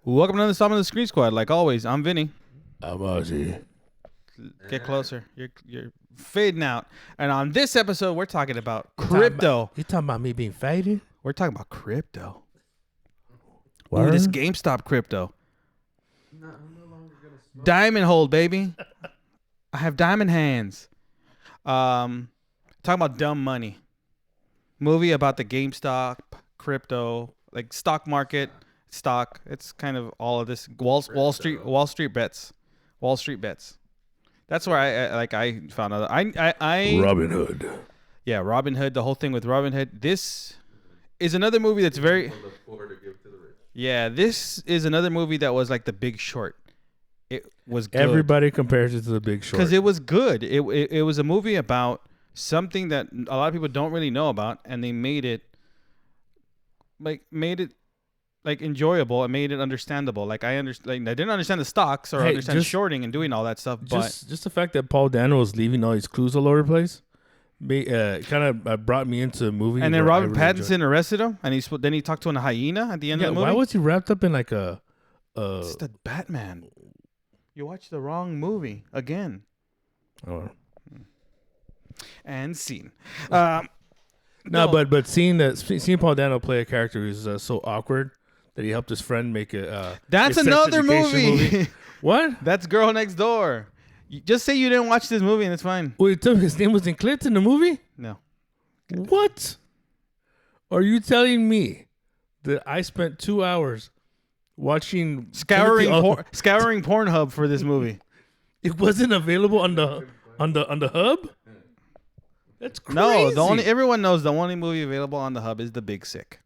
Welcome to the Stop on the Screen Squad. Like always, I'm Vinny. I'm Ozzy. Get closer. You're fading out. And on this episode, we're talking about crypto. You talking about me being faded? We're talking about crypto. Word? Ooh, this GameStop crypto. Diamond hold, baby. I have diamond hands. Talking about Dumb Money. Movie about the GameStop crypto, like stock market, stock. It's kind of all of this Wall Street bets. That's where I found out. I Robin Hood. Yeah, Robin Hood. The whole thing with Robin Hood. This is another movie that's very. Yeah, this is another movie that was like The Big Short. It was good. Everybody compares it to The Big Short Because it was good. It was a movie about something that a lot of people don't really know about, and they made it enjoyable and made it understandable. Like I didn't understand the stocks or understand shorting and doing all that stuff. But just the fact that Paul Dano was leaving all these clues all over the place, kind of brought me into the movie. And then Robert Pattinson arrested him, and then he talked to a hyena at the end of the movie. Why was he wrapped up in like a? It's the Batman. You watched the wrong movie again. Oh. And scene. No, but seeing Paul Dano play a character who's so awkward that he helped his friend make a. That's another movie. What? That's Girl Next Door. You just say you didn't watch this movie and it's fine. Wait, tell me his name was included in the movie? No. What? Are you telling me that I spent 2 hours watching scouring Pornhub for this movie? It wasn't available on the hub? That's crazy. No, everyone knows the only movie available on the hub is The Big Sick.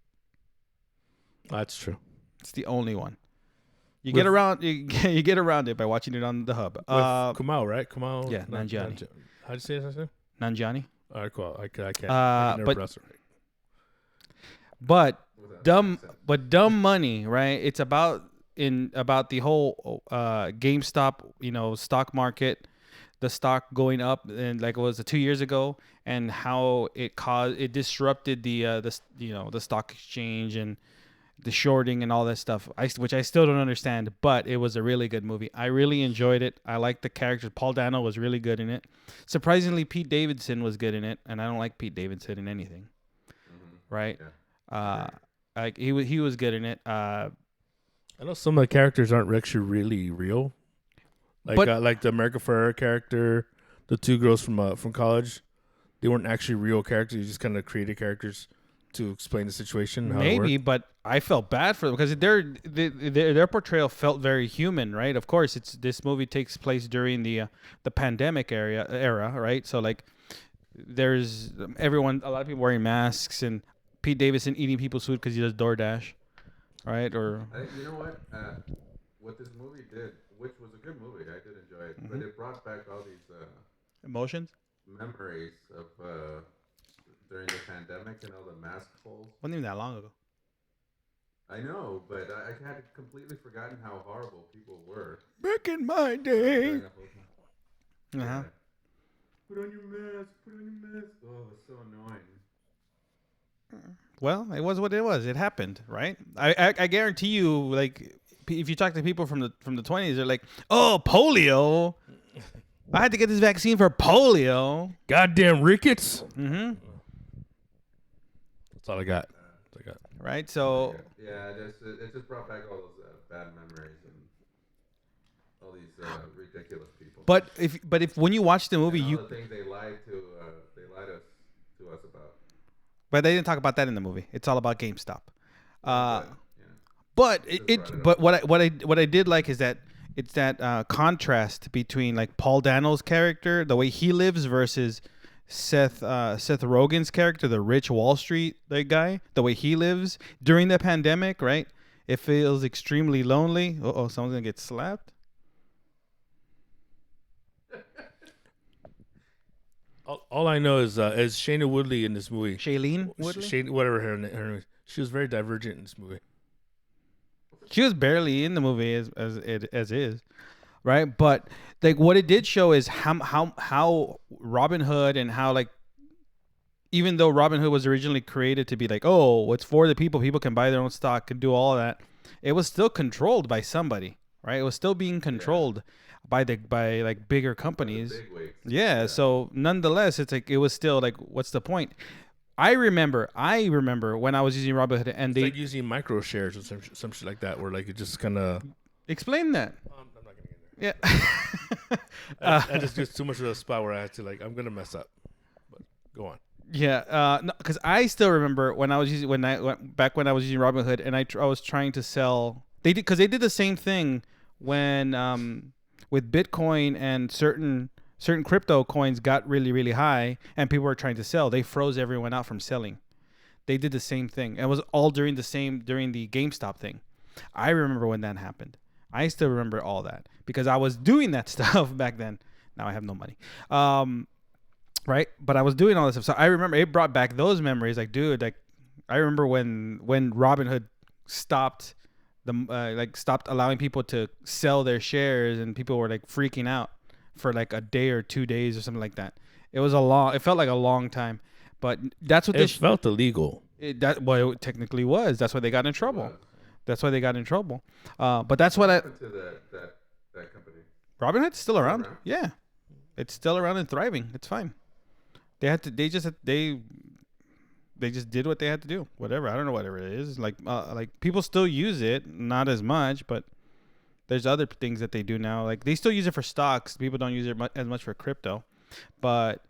That's true. It's the only one. You get around it by watching it on the hub. With Kumail, right? Kumail. Yeah, Nanjiani. How'd you say his name? Nanjiani. All right, cool. I can't. But Dumb Money, right? It's about the whole GameStop, stock market, the stock going up, and like it was 2 years ago, and how it disrupted the stock exchange and the shorting and all that stuff, which I still don't understand, but it was a really good movie. I really enjoyed it. I liked the characters. Paul Dano was really good in it. Surprisingly, Pete Davidson was good in it, and I don't like Pete Davidson in anything. Right? Yeah. Like he was good in it. I know some of the characters aren't actually really real. Like the America Ferrera character, the two girls from college, they weren't actually real characters. You just kind of created characters to explain the situation. Maybe, but I felt bad for them because their portrayal felt very human, right? Of course, this movie takes place during the pandemic era, right? So like, there's a lot of people wearing masks, and Pete Davidson eating people's food because he does DoorDash, right? Or you know what this movie did, which was a good movie, I did enjoy it, but it brought back all these emotions, memories of during the pandemic and all the mask holes. Wasn't even that long ago. I know, but I had completely forgotten how horrible people were back in my day. Yeah. Put on your mask. Oh, it's so annoying. Well, it was what it was. It happened, right? I guarantee you, like, if you talk to people from the 20s, they're like, "Oh, polio! I had to get this vaccine for polio." Goddamn rickets. Mm-hmm. That's all I got. Right. So. Yeah. It just brought back all those bad memories and all these ridiculous people. But if when you watch the movie, the things they lied to us about. But they didn't talk about that in the movie. It's all about GameStop. But what I did like is that it's that contrast between like Paul Dano's character, the way he lives, versus Seth Rogen's character, the rich Wall Street guy, the way he lives during the pandemic, right? It feels extremely lonely. Someone's gonna get slapped. All I know is Shailene Woodley in this movie. Shailene Woodley? Whatever her name is. She was very divergent in this movie. She was barely in the movie as is, right? But like what it did show is how Robin Hood, and how like, even though Robin Hood was originally created to be like, oh, it's for the people can buy their own stock, can do all of that, it was still controlled by somebody, right? It was still being controlled by like bigger companies. Big wigs. Yeah, so nonetheless, it's like it was still like, what's the point? I remember when I was using Robinhood, and It's they like using micro shares or some shit like that, where like it just kind of. explain that. I'm not gonna get there. Yeah. I just get too much of a spot where I had to like I'm gonna mess up. But go on. Yeah, because I still remember when I was using when I was using Robinhood, and I was trying to sell. They did the same thing when with Bitcoin and certain crypto coins got really high, and people were trying to sell. They froze everyone out from selling. They did the same thing. It was all during the GameStop thing. I remember when that happened. I still remember all that because I was doing that stuff back then. Now I have no money. Right, but I was doing all this stuff, so I remember it brought back those memories. Like, dude, like I remember when Robinhood stopped stopped allowing people to sell their shares, and people were like freaking out for like a day or 2 days or something like that. It felt like a long time, but that's what It felt illegal. it technically was. That's why they got in trouble. That's why they got in trouble. But that's what What happened to that company? Robinhood's still around. around? Yeah, it's still around and thriving. It's fine. They just did what they had to do. Whatever. I don't know whatever it is. Like people still use it, not as much, but there's other things that they do now. Like they still use it for stocks. People don't use it as much for crypto. But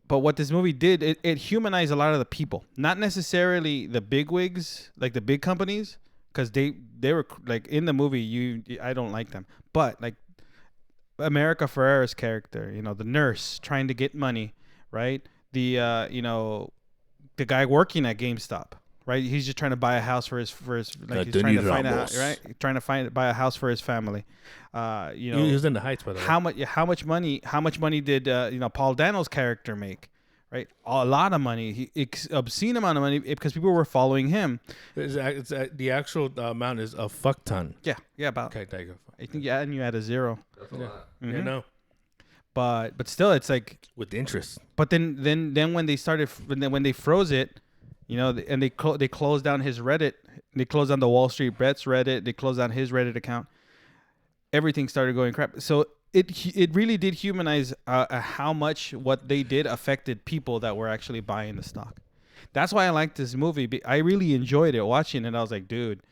what this movie did, it humanized a lot of the people. Not necessarily the bigwigs, like the big companies, because they were like in the movie. I don't like them, but like America Ferrera's character, the nurse trying to get money. Right, the the guy working at GameStop, right? He's just trying to buy a house for his like he's trying to find a house, right? Trying to buy a house for his family. He was in the Heights, by the way. How much money did Paul Dano's character make? Right, a lot of money. Obscene amount of money because people were following him. The actual amount is a fuck ton. Yeah, about. Okay, there you go. I think and you add a zero. That's a lot. Yeah, no. But still, it's like with interest. But then when they started, when they froze it, and they closed down his Reddit, they closed down the Wall Street Bets Reddit, they closed down his Reddit account. Everything started going crap. So it really did humanize how much what they did affected people that were actually buying the stock. That's why I liked this movie. I really enjoyed it watching it. I was like, dude,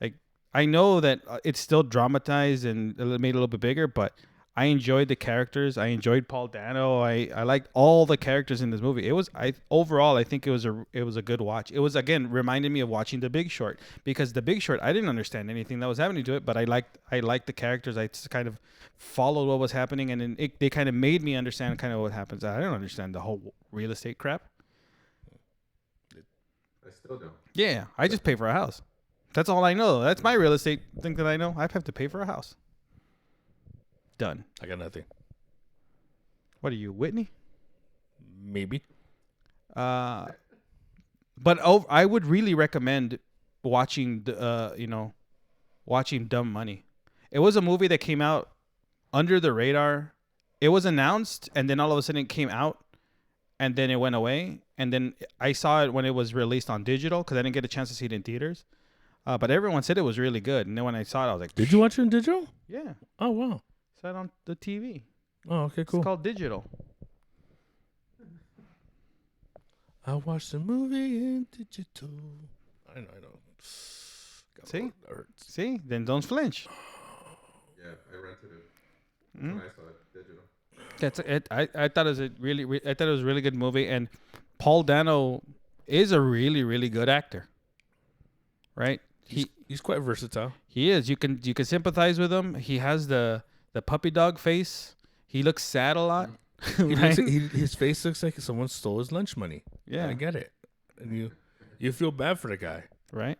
like I know that it's still dramatized and made a little bit bigger, but I enjoyed the characters. I enjoyed Paul Dano. I liked all the characters in this movie. Overall I think it was a good watch. It was, again, reminded me of watching The Big Short, because The Big Short, I didn't understand anything that was happening to it, but I liked the characters. I just kind of followed what was happening, and then they kind of made me understand kind of what happens. I don't understand the whole real estate crap. I still don't. Yeah, I just pay for a house. That's all I know. That's my real estate thing that I know. I have to pay for a house. Done. I got nothing. What are you, Whitney? Maybe. But I would really recommend watching watching Dumb Money. It was a movie that came out under the radar. It was announced, and then all of a sudden it came out, and then it went away. And then I saw it when it was released on digital, because I didn't get a chance to see it in theaters. But everyone said it was really good, and then when I saw it, I was like, "Did you watch it in digital?" Yeah. Oh wow. Saw it on the TV. Oh, okay, cool. It's called Digital. I watched the movie in digital. I know. See? See? Then don't flinch. Yeah, I rented it when I saw it digital. That's it. I thought it was I thought it was a really good movie, and Paul Dano is a really, really good actor. Right? He's quite versatile. He is. You can sympathize with him. He has the puppy dog face. He looks sad a lot. Right? His face looks like someone stole his lunch money. Yeah. I get it. And you feel bad for the guy. Right?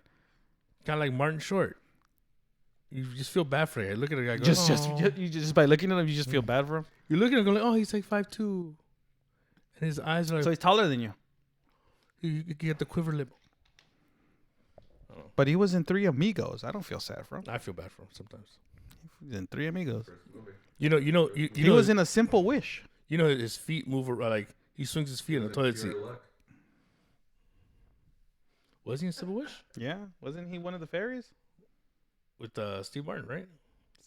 Kind of like Martin Short. You just feel bad for the guy. Look at the guy. Just by looking at him, you just feel bad for him. You look at him going, oh, he's like 5'2", and his eyes are like. So he's taller than you. You get the quiver lip. But he was in Three Amigos. I don't feel sad for him. I feel bad for him sometimes. He's in Three Amigos. You know. He was in A Simple Wish. You know his feet move around, like he swings his feet in the toilet seat. Was he in Simple Wish? Yeah, wasn't he one of the fairies? with Steve Martin, right?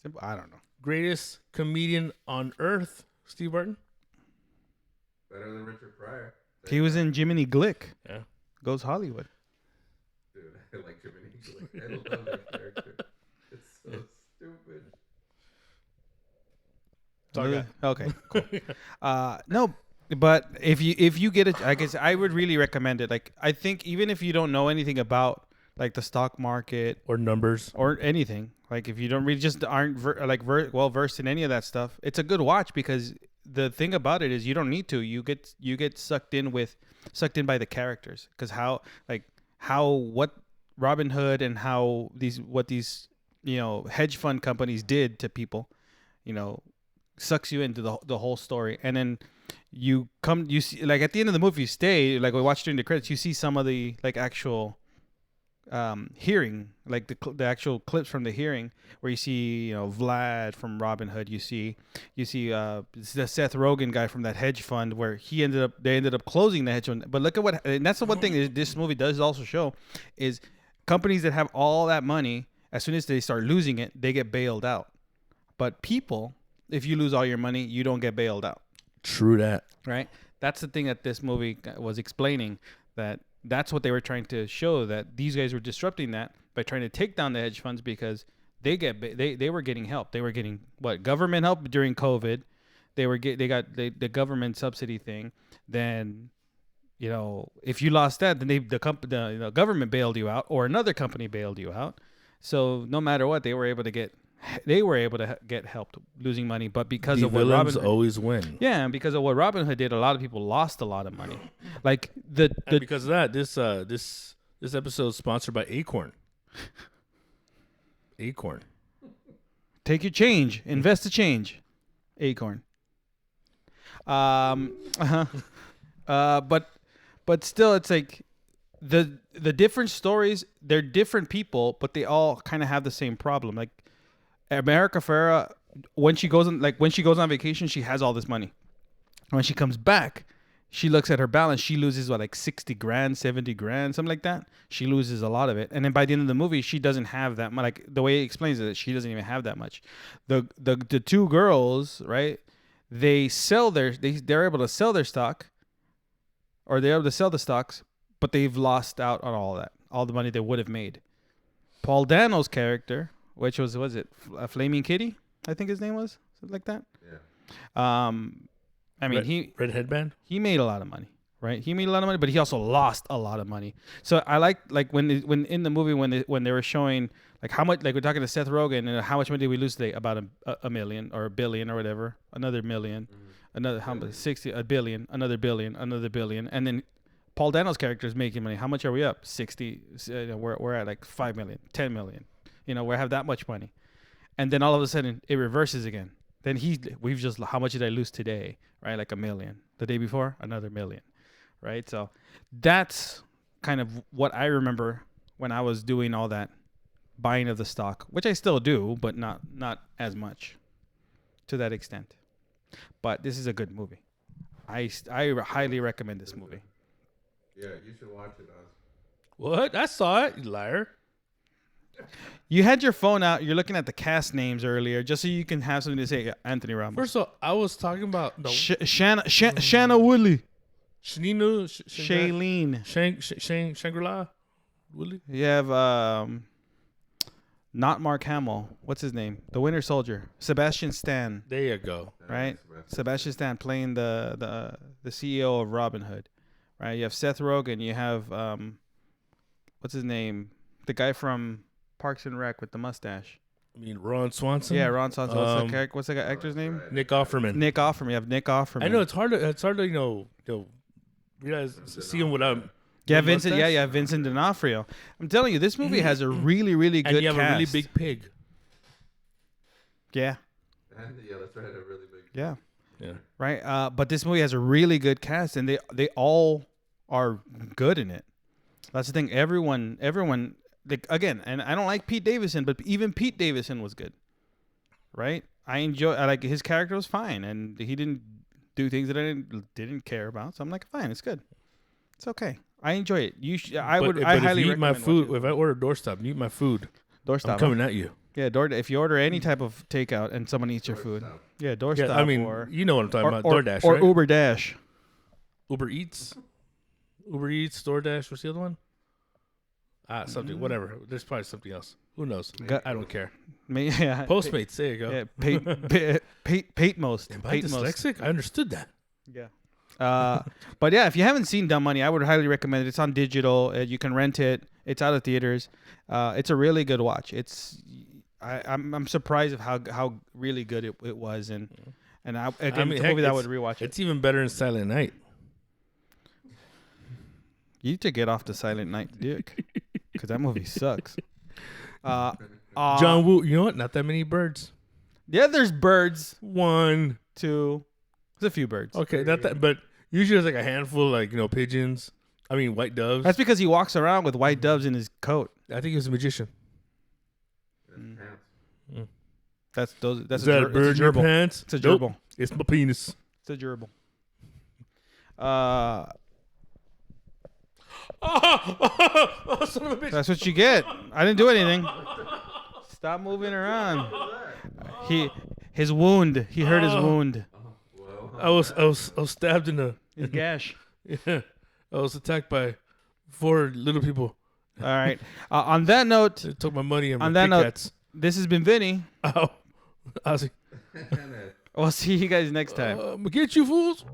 Simple. I don't know. Greatest comedian on earth, Steve Martin. Better than Richard Pryor. He was in Jiminy Glick. Yeah. Goes Hollywood. Dude, I like Jiminy Glick. I love that character. It's so stupid. Okay. Cool. No, but if you get it, I guess I would really recommend it. Like, I think even if you don't know anything about like the stock market Or numbers. or anything, like if you don't really just aren't well versed in any of that stuff, it's a good watch because the thing about it is you don't need to. You get sucked in by the characters because what Robin Hood and what these hedge fund companies did to people, sucks you into the whole story. And then you see, like, at the end of the movie, you stay, like we watched during the credits, you see some of the like actual hearing, like the actual clips from the hearing where you see Vlad from Robin Hood, you see the Seth Rogen guy from that hedge fund where they ended up closing the hedge fund. But look at and that's the one thing that this movie does also show is companies that have all that money, as soon as they start losing it, they get bailed out. But people, if you lose all your money, you don't get bailed out. True that. Right? That's the thing that this movie was explaining, that's what they were trying to show, that these guys were disrupting that by trying to take down the hedge funds because they were getting help. They were getting government help during COVID. They got the government subsidy thing. Then, if you lost that, then the government bailed you out or another company bailed you out. So no matter what, they were able to get help losing money, but because the of what villains Robin Hood, always win. yeah, and because of what Robin Hood did, a lot of people lost a lot of money. Like And because of that, this episode is sponsored by Acorn. Acorn. take your change, invest the change, Acorn. But still, it's like the different stories. They're different people, but they all kind of have the same problem. Like America Ferrera, when she goes on vacation, she has all this money. When she comes back, she looks at her balance. She loses like 60 grand, 70 grand, something like that. She loses a lot of it. And then by the end of the movie, she doesn't have that much. Like the way he explains it, she doesn't even have that much. The two girls, right? They're able to sell their stock, or they're able to sell the stocks, but they've lost out on all that, all the money they would have made. Paul Dano's character, which was it Flaming Kitty? I think his name was something like that. Yeah. I mean, Red Headband. he made a lot of money, right? He made a lot of money, but he also lost a lot of money. So I like when in the movie when they were showing like how much, like we're talking to Seth Rogen, and how much money did we lose today? About a million or a billion or whatever, another million, another how much? 60, a billion, another billion, another billion, and then Paul Dano's character is making money. How much are we up? 60. We're at like 5 million, 10 million. We have that much money, and then all of a sudden it reverses again. Then we've just, how much did I lose today? Right, like a million. The day before, another million. Right, so that's kind of what I remember when I was doing all that buying of the stock, which I still do, but not as much to that extent. But this is a good movie. I highly recommend this movie. Yeah, you should watch it, Oz. What? I saw it, you liar. You had your phone out. You're looking at the cast names earlier, just so you can have something to say. Anthony Ramos. First of all, I was talking about Shanna Woodley. Shailene. Shailene. Shangri-La. Woodley. You have not Mark Hamill. What's his name? The Winter Soldier. Sebastian Stan. There you go. Right. Sebastian Stan playing the CEO of Robin Hood. Right. You have Seth Rogen. You have what's his name? The guy from Parks and Rec with the mustache. I mean, Ron Swanson. Yeah, Ron Swanson. What's that actor's name? Nick Offerman. Nick Offerman. You have Nick Offerman. I know it's hard to realize, see him without. Yeah, Vincent. Mustache? Yeah, Vincent D'Onofrio. I'm telling you, this movie has a really, really good cast. And you have a really big pig. Yeah. And yeah, that's right. A really big. Yeah. Yeah. Right. But this movie has a really good cast, and they all are good in it. That's the thing. Everyone. Again, and I don't like Pete Davidson, but even Pete Davidson was good, right? I like his character was fine, and he didn't do things that I didn't care about. So I'm like, fine, it's good, it's okay. I enjoy it. I highly recommend my food. watching it. If I order doorstop, and eat my food. Doorstop. I'm coming at you. Yeah, if you order any type of takeout and someone eats your food, yeah, doorstop. Yeah, I mean, or, you know what I'm talking about. DoorDash, or right? Uber Dash. Uber Eats, DoorDash. What's the other one? Something, whatever. There's probably something else. Who knows? I don't care. Yeah, Postmates. There you go. Yeah, Patemost. Am I dyslexic? I understood that. Yeah. But yeah, if you haven't seen Dumb Money, I would highly recommend it. It's on digital. You can rent it. It's out of theaters. It's a really good watch. I'm surprised of how really good it was, and it's a movie that I would rewatch it. It's even better than Silent Night. You need to get off the Silent Night dick, because that movie sucks. John Woo, you know what? Not that many birds. Yeah, there's birds. 1, 2. There's a few birds. Okay, not that, but usually there's like a handful, like pigeons. I mean, white doves. That's because he walks around with white doves in his coat. I think he was a magician. That's Is that a bird in your pants? It's a gerbil. Nope, it's my penis. It's a gerbil. Son of a bitch. That's what you get. I didn't do anything. Stop moving around. His wound. He hurt his wound. I was stabbed in His gash. Yeah, I was attacked by 4 little people. All right. On that note, They took my money and my on that note, Kit this has been Vinny. Kats. Ow, Ozzy. We'll see you guys next time. Get you fools.